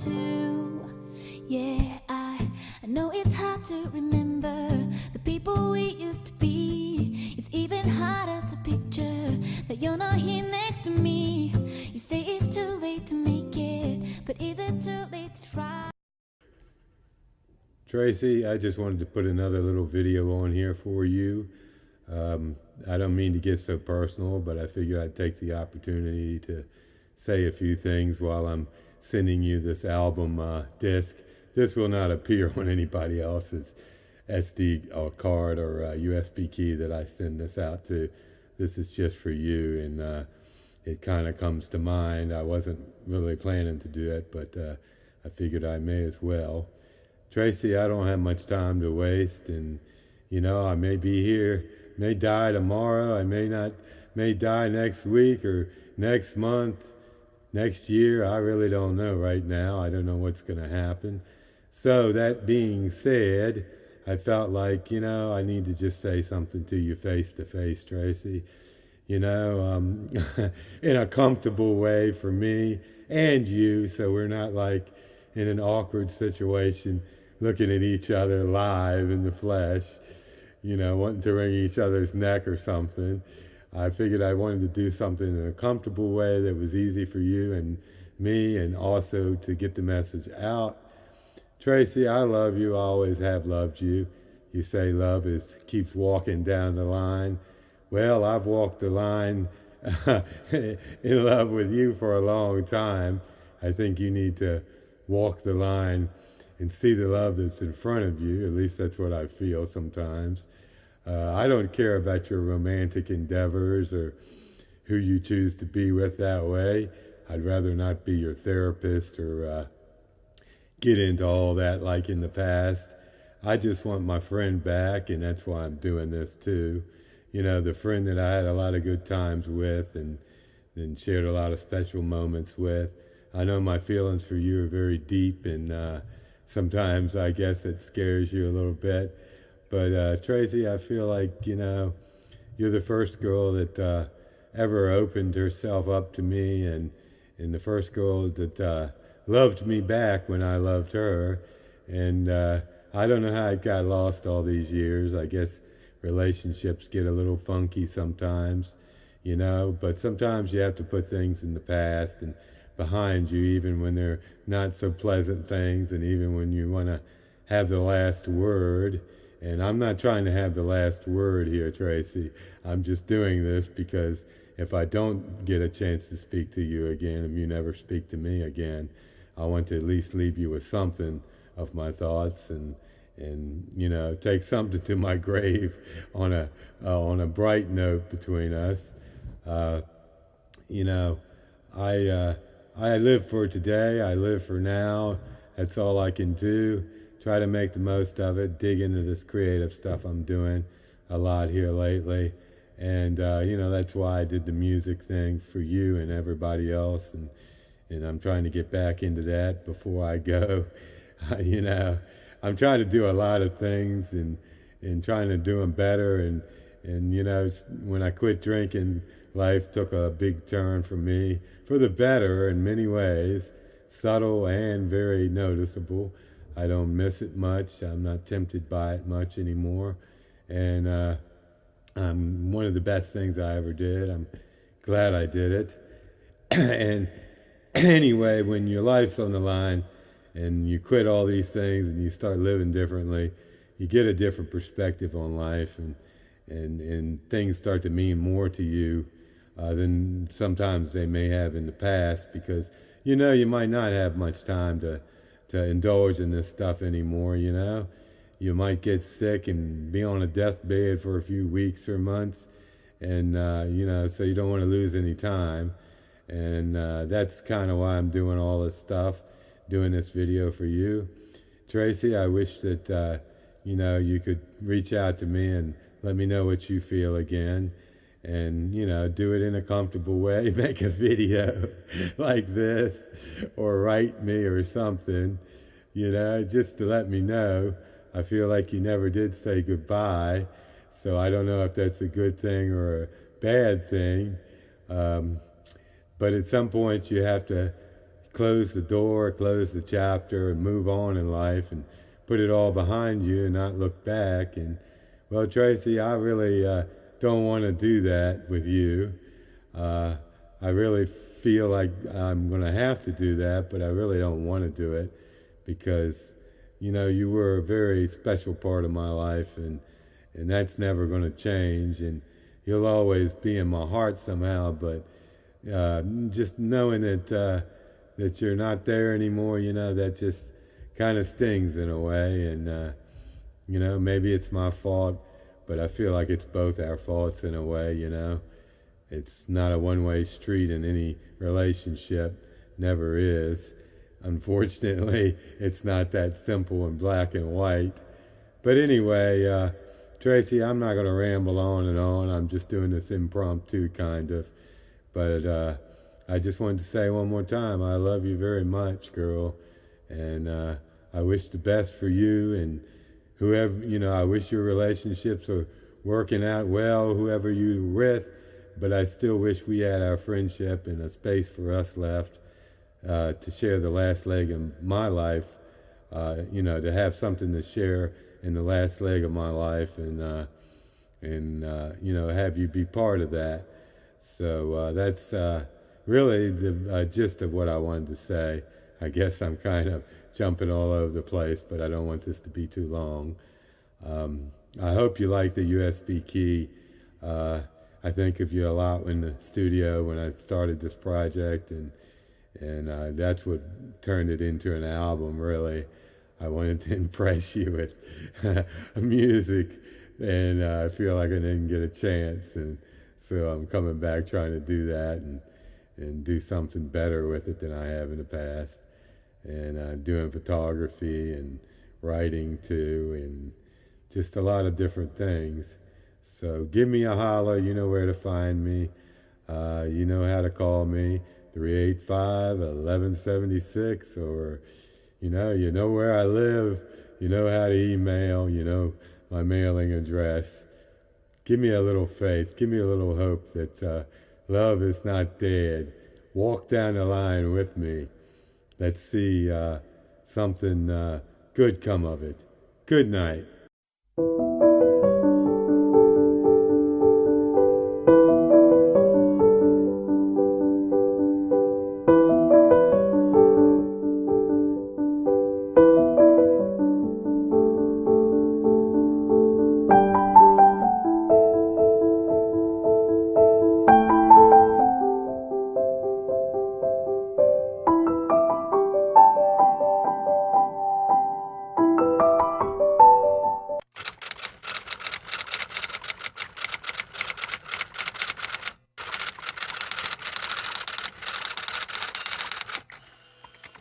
too. Yeah, I know it's hard to remember the people we used to be. It's even harder to picture that you're not here next to me. You say it's too late to make it, but is it too late to try? Tracey, I just wanted to put another little video on here for you. I don't mean to get so personal, but I figured I'd take the opportunity to say a few things while I'm sending you this album disc. This will not appear on anybody else's SD card or USB key that I send this out to. This is just for you, and it kind of comes to mind. I wasn't really planning to do it, but I figured I may as well. Tracey, I don't have much time to waste, and I may be here, may die tomorrow, I may die next week or next month, next year. I really don't know right now. I don't know what's going to happen. So that being said, I felt like, I need to just say something to you face to face, Tracey. In a comfortable way for me and you, so we're not like in an awkward situation looking at each other live in the flesh, wanting to wring each other's neck or something. I figured I wanted to do something in a comfortable way that was easy for you and me, and also to get the message out. Tracey, I love you. I always have loved you. You say love keeps walking down the line. Well, I've walked the line in love with you for a long time. I think you need to walk the line and see the love that's in front of you. At least that's what I feel sometimes. I don't care about your romantic endeavors or who you choose to be with that way. I'd rather not be your therapist or get into all that like in the past. I just want my friend back, and that's why I'm doing this too. The friend that I had a lot of good times with and shared a lot of special moments with. I know my feelings for you are very deep, and sometimes I guess it scares you a little bit. But Tracey, I feel like, you're the first girl that ever opened herself up to me, and the first girl that loved me back when I loved her. And I don't know how it got lost all these years. I guess relationships get a little funky sometimes, but sometimes you have to put things in the past and behind you, even when they're not so pleasant things, and even when you want to have the last word. And I'm not trying to have the last word here, Tracey. I'm just doing this because if I don't get a chance to speak to you again, if you never speak to me again, I want to at least leave you with something of my thoughts, and take something to my grave on a bright note between us. I live for today. I live for now. That's all I can do. Try to make the most of it. Dig into this creative stuff I'm doing a lot here lately. And, that's why I did the music thing for you and everybody else. And I'm trying to get back into that before I go. I'm trying to do a lot of things and trying to do them better. And when I quit drinking, life took a big turn for me, for the better in many ways, subtle and very noticeable. I don't miss it much. I'm not tempted by it much anymore. And one of the best things I ever did. I'm glad I did it. And anyway, when your life's on the line and you quit all these things and you start living differently, you get a different perspective on life, and things start to mean more to you than sometimes they may have in the past, because you might not have much time to indulge in this stuff anymore. You might get sick and be on a deathbed for a few weeks or months, and so you don't want to lose any time. And that's kind of why I'm doing all this stuff, doing this video for you. Tracey, I wish that you could reach out to me and let me know what you feel again, and do it in a comfortable way. Make a video like this, or write me or something, just to let me know. I feel like you never did say goodbye, so I don't know if that's a good thing or a bad thing. But at some point you have to close the door, close the chapter, and move on in life and put it all behind you and not look back. And well, Tracey, I really don't want to do that with you. I really feel like I'm going to have to do that, but I really don't want to do it because, you know, you were a very special part of my life, and that's never going to change, and you'll always be in my heart somehow. But just knowing that you're not there anymore, you know, that just kind of stings in a way. And you know, maybe it's my fault, but I feel like it's both our faults in a way. You know, it's not a one-way street in any relationship, never is. Unfortunately, it's not that simple and black and white. But anyway, Tracey, I'm not going to ramble on and on. I'm just doing this impromptu kind of. But I just wanted to say one more time, I love you very much, girl. And I wish the best for you and whoever, you know, I wish your relationships are working out well, whoever you're with. But I still wish we had our friendship and a space for us left to share the last leg of my life, you know, to have something to share in the last leg of my life, and you know, have you be part of that. So that's really the gist of what I wanted to say. I guess I'm kind of jumping all over the place, but I don't want this to be too long. I hope you like the USB key. I think of you a lot in the studio when I started this project, and that's what turned it into an album, really. I wanted to impress you with music, and I feel like I didn't get a chance, and so I'm coming back trying to do that and do something better with it than I have in the past, and doing photography and writing too, and just a lot of different things. So give me a holler. You know where to find me. You know how to call me, 385-1176, or you know where I live. You know how to email. You know my mailing address. Give me a little faith. Give me a little hope that love is not dead. Walk down the line with me. Let's see something good come of it. Good night.